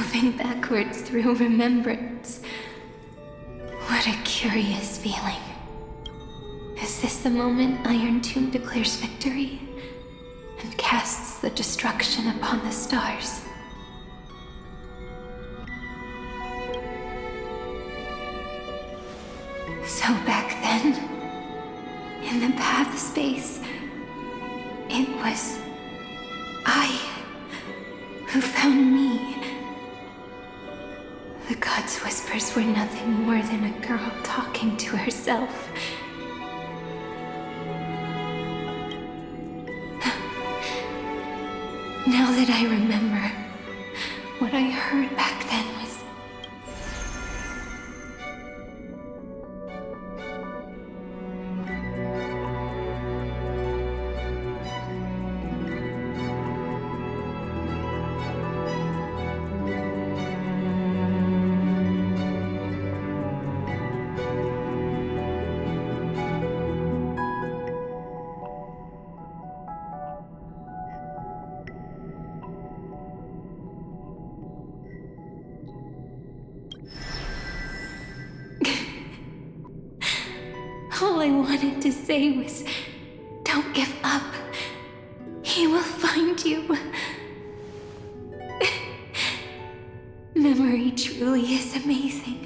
moving backwards through remembrance. What a curious feeling. Is this the moment Iron Tomb declares victory and casts the destruction upon the stars? So back then, in the path space, it was I who found me. The gods' whispers were nothing more than a girl talking to herself. Now that I remember, what I heard back then was... All I wanted to say was, don't give up. He will find you. Memory truly is amazing.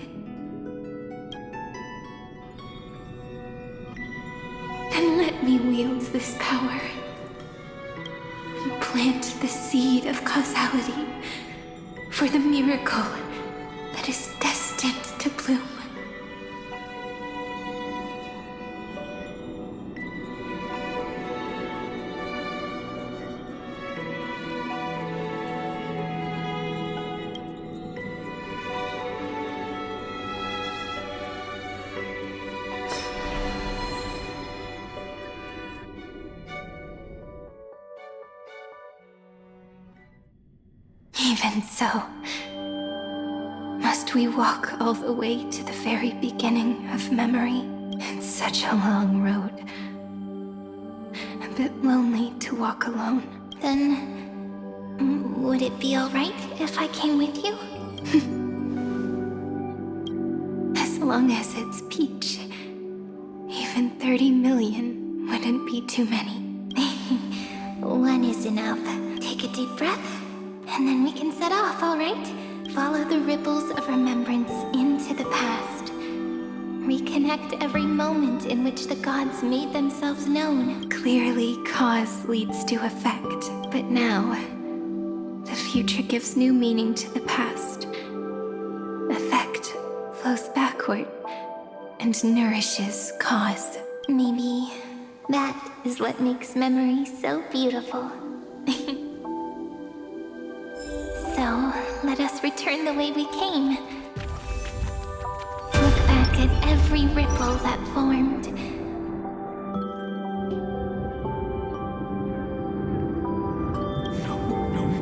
Then let me wield this power and plant the seed of causality for the miracle that is destined to bloom. Even so, must we walk all the way to the very beginning of memory? It's such a long road. A bit lonely to walk alone. Then, would it be alright if I came with you? As long as it's Peach. Even 30 million wouldn't be too many. One is enough. Take a deep breath. And then we can set off, all right? Follow the ripples of remembrance into the past. Reconnect every moment in which the gods made themselves known. Clearly, cause leads to effect. But now, the future gives new meaning to the past. Effect flows backward and nourishes cause. Maybe that is what makes memory so beautiful. So, let us return the way we came. Look back at every ripple that formed.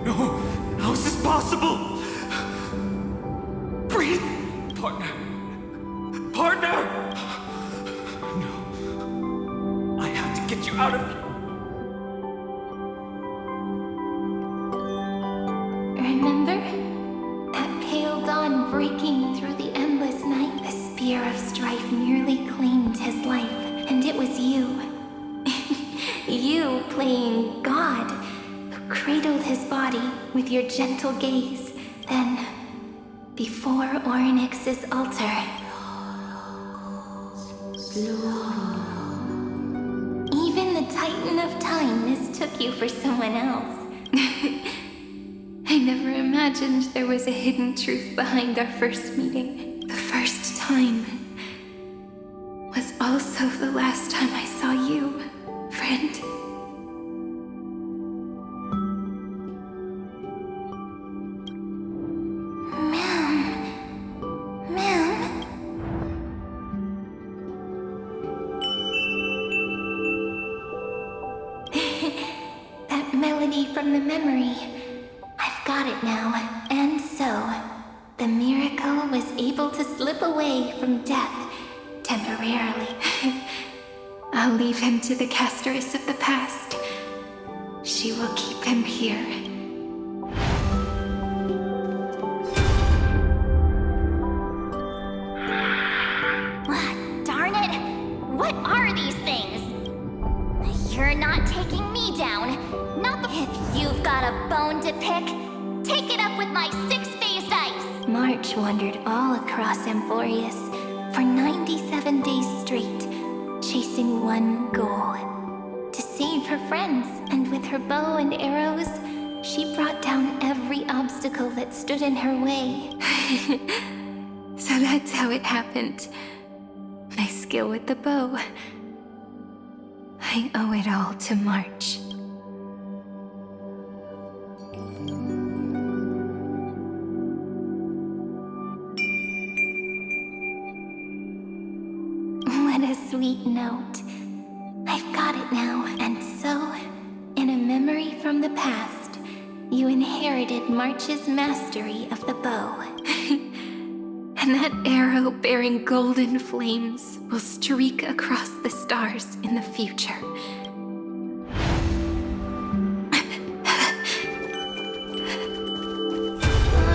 No. How is this possible? Breathe, partner. No. I have to get you out of here. Remember? At pale dawn breaking through the endless night, the spear of strife nearly claimed his life. And it was you. You playing God, who cradled his body with your gentle gaze. Then, before Orynyx's altar, even the Titan of Time mistook you for someone else. I never imagined there was a hidden truth behind our first meeting. The first time was also the last time I saw you, friend. That melody from the memory. I've got it now. And so, the miracle was able to slip away from death temporarily. I'll leave him to the casteress of the past. She will keep him here. pick. Take it up with my six-phased ice! March wandered all across Amphoreus for 97 days straight, chasing one goal: to save her friends. And with her bow and arrows, she brought down every obstacle that stood in her way. So that's how it happened. My skill with the bow. I owe it all to March. What a sweet note. I've got it now. And so, in a memory from the past, you inherited March's mastery of the bow. And that arrow bearing golden flames will streak across the stars in the future.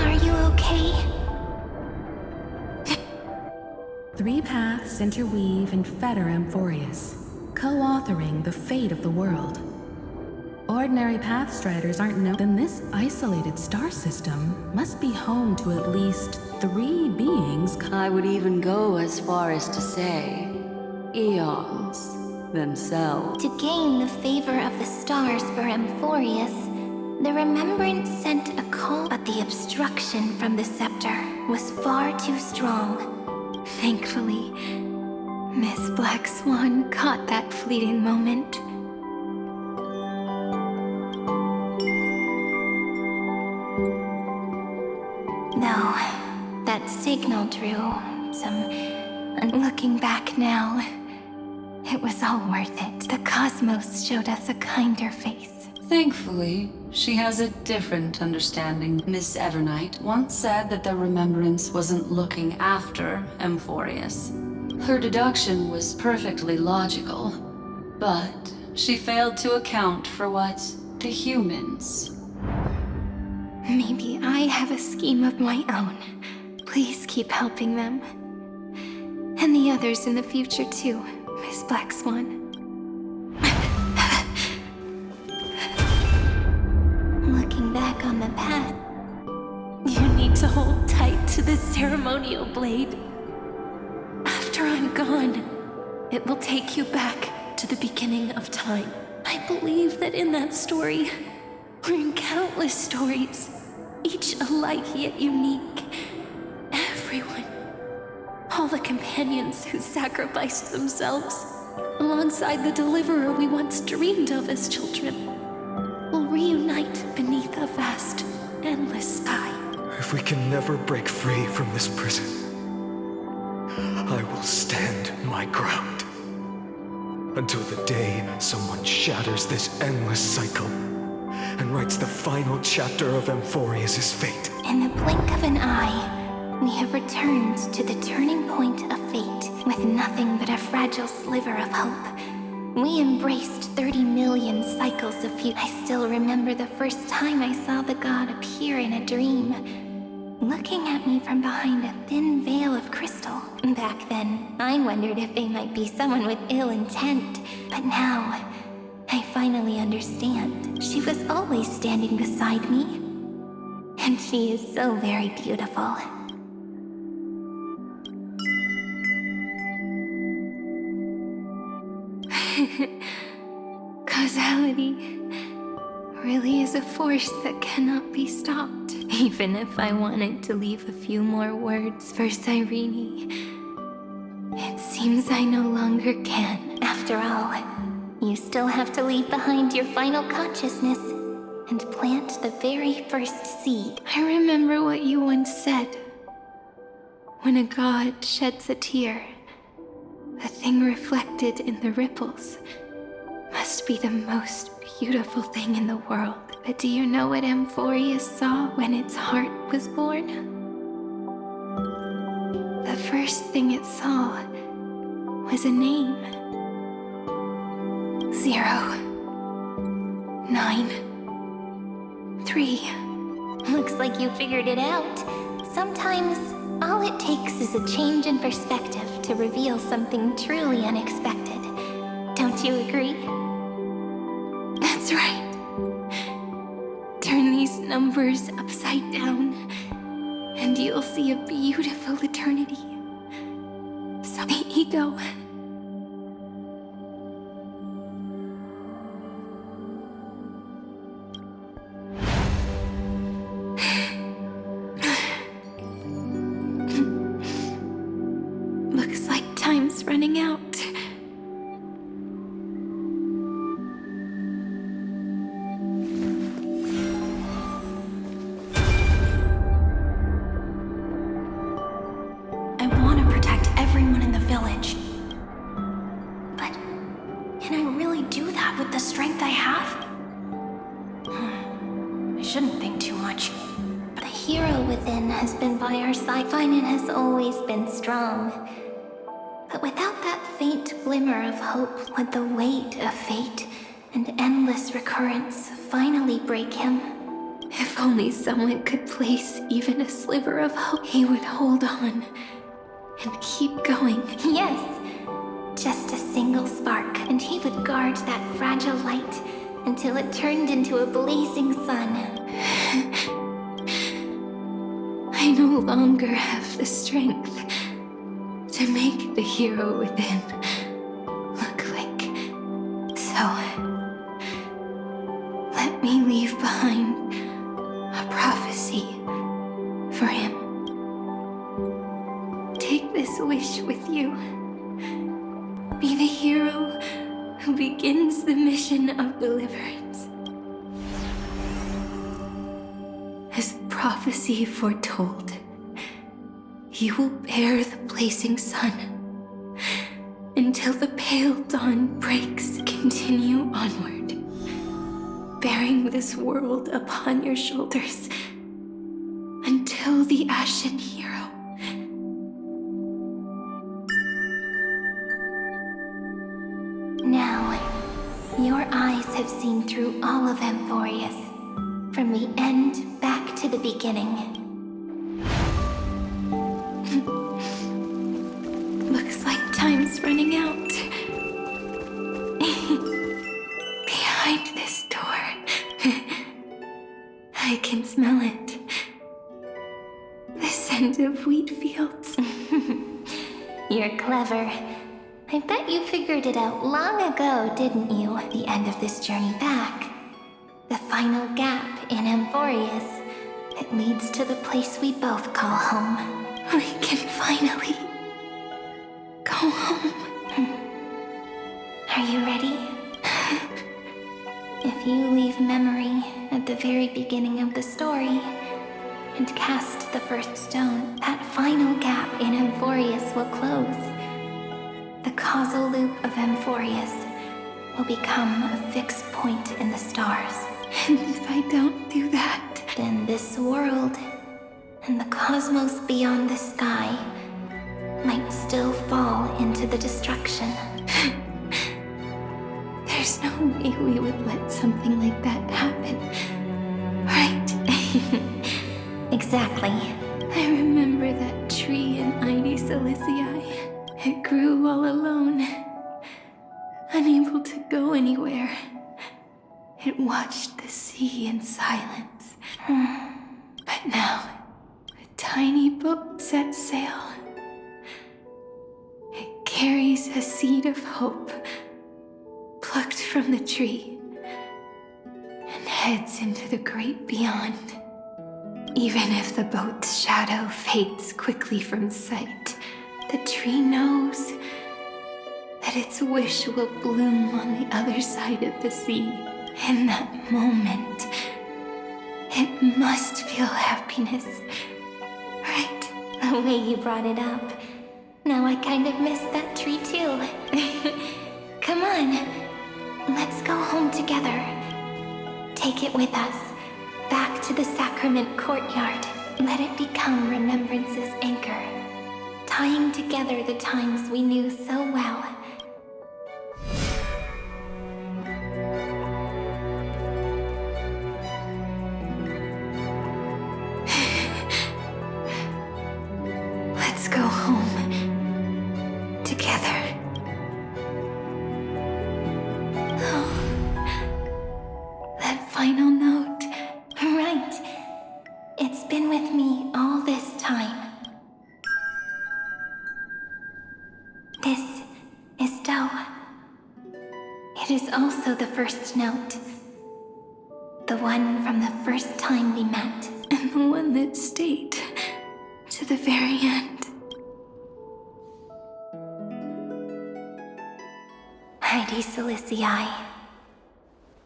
Are you okay? 3 paths interweave and fetter Amphoreus, co-authoring the fate of the world. Ordinary pathstriders aren't known, then this isolated star system must be home to at least 3 beings. I would even go as far as to say, eons themselves. To gain the favor of the stars for Amphoreus, the Remembrance sent a call, but the obstruction from the scepter was far too strong. Thankfully, Miss Black Swan caught that fleeting moment. Though, that signal drew some... Looking back now, it was all worth it. The cosmos showed us a kinder face. Thankfully, she has a different understanding. Miss Evernight once said that the Remembrance wasn't looking after Amphoreus. Her deduction was perfectly logical, but she failed to account for what the humans... Maybe I have a scheme of my own. Please keep helping them. And the others in the future too, Miss Black Swan. Looking back on the past, You need to hold tight to this ceremonial blade. After I'm gone, it will take you back to the beginning of time. I believe that in that story, or in countless stories, each alike yet unique, everyone, all the companions who sacrificed themselves, alongside the deliverer we once dreamed of as children, will reunite beneath a vast, endless sky. If we can never break free from this prison, I will stand my ground. Until the day someone shatters this endless cycle and writes the final chapter of Amphoreus' fate. in the blink of an eye, we have returned to the turning point of fate with nothing but a fragile sliver of hope. We embraced 30 million cycles of future. I still remember the first time I saw the god appear in a dream, looking at me from behind a thin veil of crystal. Back then, I wondered if they might be someone with ill intent, but now, I finally understand. She was always standing beside me, and she is so very beautiful. Causality really is a force that cannot be stopped. Even if I wanted to leave a few more words for Cyrene, it seems I no longer can. After all, you still have to leave behind your final consciousness and plant the very first seed. I remember what you once said. When a god sheds a tear, the thing reflected in the ripples must be the most beautiful thing in the world. But do you know what Amphoreus saw when its heart was born? The first thing it saw was a name. 0, 9, 3. Looks like you figured it out. Sometimes, all it takes is a change in perspective to reveal something truly unexpected. Don't you agree? That's right. Turn these numbers upside down, and you'll see a beautiful eternity. So the ego. Looks like time's running out. I want to protect everyone in the village. But can I really do that with the strength I have? I shouldn't think too much. The hero within has been by our side, fine, and has always been strong. But without that faint glimmer of hope, would the weight of fate and endless recurrence finally break him? If only someone could place even a sliver of hope, he would hold on and keep going. Yes, just a single spark, and he would guard that fragile light until it turned into a blazing sun. I no longer have the strength to make the hero within look like. So, let me leave behind a prophecy for him. Take this wish with you. Be the hero who begins the mission of deliverance. As prophecy foretold, you will bear the blazing sun until the pale dawn breaks. Continue onward, bearing this world upon your shoulders until the ashen hero. Now, your eyes have seen through all of Amphoreus, from the end back to the beginning. Looks like time's running out. Behind this door, I can smell it. The scent of wheat fields. You're clever. I bet you figured it out long ago, didn't you? The end of this journey back. The final gap in Amphoreus. It leads to the place we both call home. We can finally go home. Are you ready? If you leave memory at the very beginning of the story and cast the first stone, that final gap in Amphoreus will close. The causal loop of Amphoreus will become a fixed point in the stars. And if I don't do that, then this world and the cosmos beyond the sky might still fall into the destruction. there's no way we would let something like that happen, right? Exactly. I remember that tree in Ide Silicii. It grew all alone, unable to go anywhere. It watched the sea in silence. But now, a tiny boat sets sail. It carries a seed of hope, plucked from the tree, and heads into the great beyond. Even if the boat's shadow fades quickly from sight, the tree knows that its wish will bloom on the other side of the sea. In that moment, it must feel happiness, right? The way you brought it up. Now I kind of miss that tree too. Come on, let's go home together. Take it with us, back to the sacrament courtyard. Let it become remembrance's anchor, tying together the times we knew so well. Let's go home together. Oh, that final note. Right. first note. The one from the first time we met. And the one that stayed to the very end. Heidi Silicii.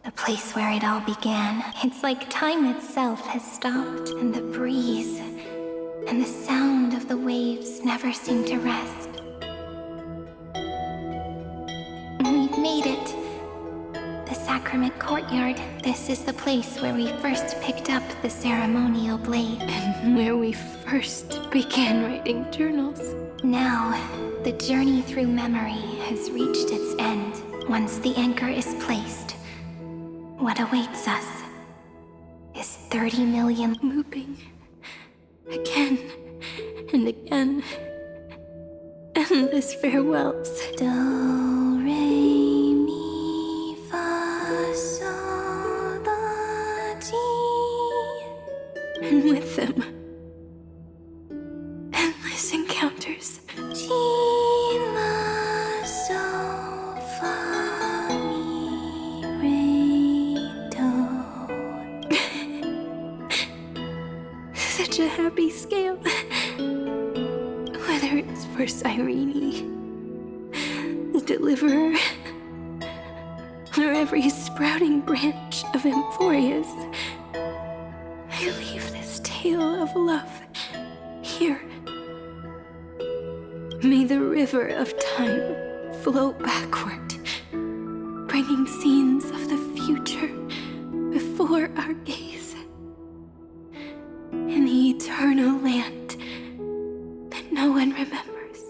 The place where it all began. It's like time itself has stopped, and the breeze and the sound of the waves never seem to rest. We've made it. The Sacrament Courtyard. This is the place where we first picked up the ceremonial blade. And where we first began writing journals. Now, the journey through memory has reached its end. Once the anchor is placed, what awaits us is 30 million Looping. Again and again. Endless farewells. Do, re, mi, fa, sol, la, ti. And with them, endless encounters. Ti, la, sol, fa, mi, re, do. Such a happy scale. Whether it's for Cyrene, the Deliverer, or every sprouting branch of Amphoreus, I leave this tale of love here. May the river of time flow backward, bringing scenes of the future before our gaze. In the eternal land that no one remembers.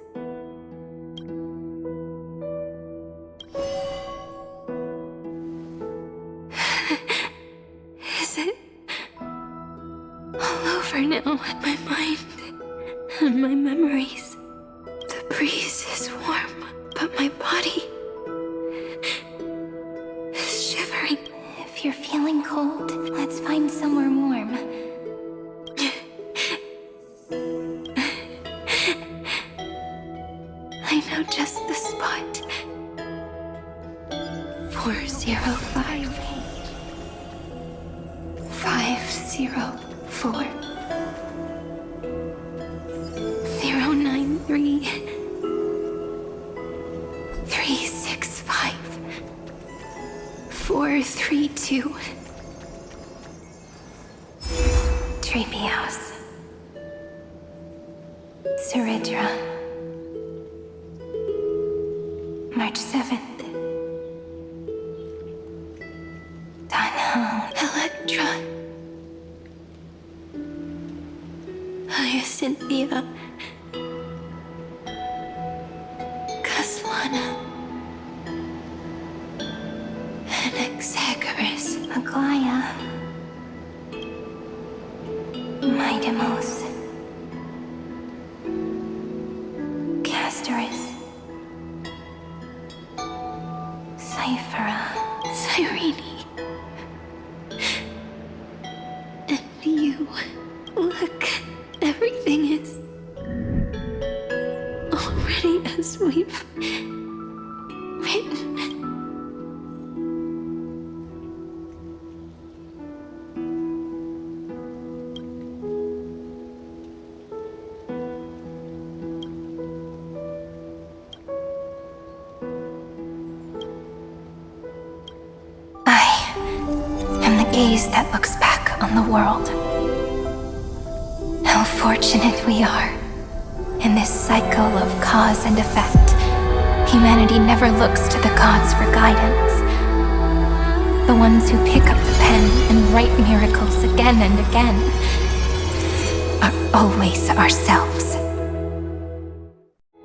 Is it all over now? My mind and my memories. The breeze is warm, but my body is shivering. If you're feeling cold, let's find somewhere warm. I know just the spot. 405. 504. 093. 365. 432. Treehouse. Seridra. March 7th. Dana. Electra. Hyacinthia. Caslana. Anaxagoras. Aglaya. Midemos. Castoris. Cyphera. Cyrene. And you. Look, everything is already as we've written. Gaze that looks back on the world. How fortunate we are. In this cycle of cause and effect, humanity never looks to the gods for guidance. The ones who pick up the pen and write miracles again and again are always ourselves.